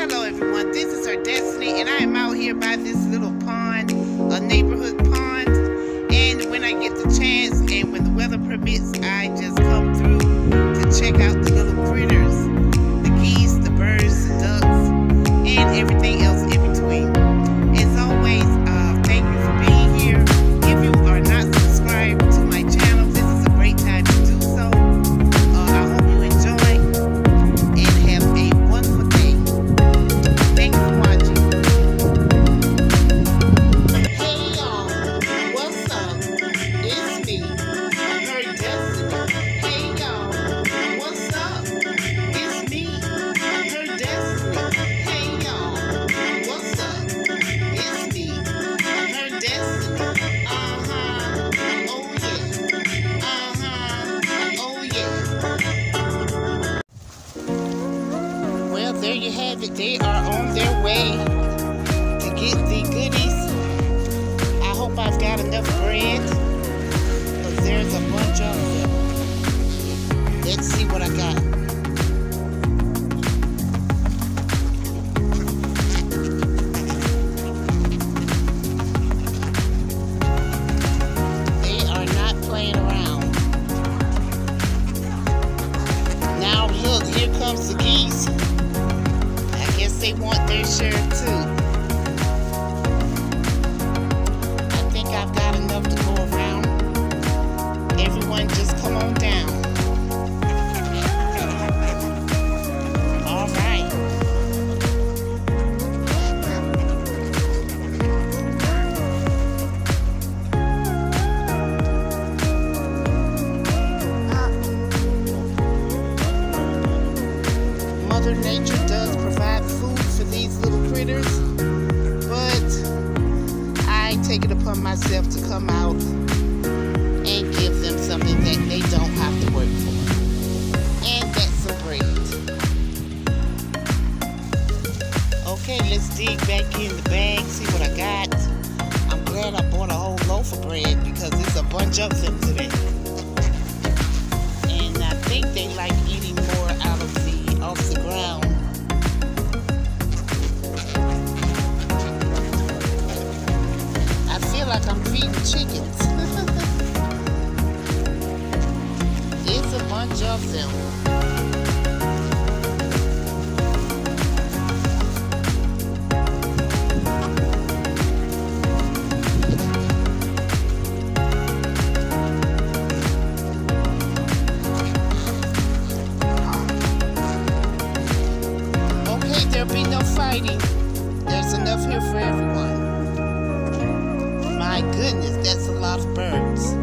Hello everyone, this is Her Destiny, and I am out here by this little pond, a neighborhood pond, and when I get the chance and when the weather permits, I just come through to check out the little critters, the geese, the birds, the ducks, and everything else in between. As always, thank you for being here. If you are not subscribed to my channel, this is a great time to do so. I hope you enjoy and have a wonderful day. Thanks for watching. Hey y'all, what's up? It's me, Her Destiny. Hey y'all, what's up? It's me, Her Destiny. Hey y'all, what's up? It's me, Her Destiny. Oh yeah. Oh yeah. Well, there you have it. They are on their way to get the goodies. I hope I've got enough bread, because there's a bunch of them. Let's see what I got. They are not playing around. Now look, here comes the geese. I guess they want their share too. I think I've got enough to go around. Everyone just come on down. All right. Mother Nature does provide food for these little critters, but I take it upon myself to come out and give them something that they don't have to work for. And that's some bread. Okay, let's dig back in the bag, see what I got. I'm glad I bought a whole loaf of bread because there's a bunch of them today. And I think they like eating more off the ground. I feel like I'm feeding chickens. It's a bunch of them. Okay, there'll be no fighting. There's enough here for everyone. My goodness, that's a lot of birds.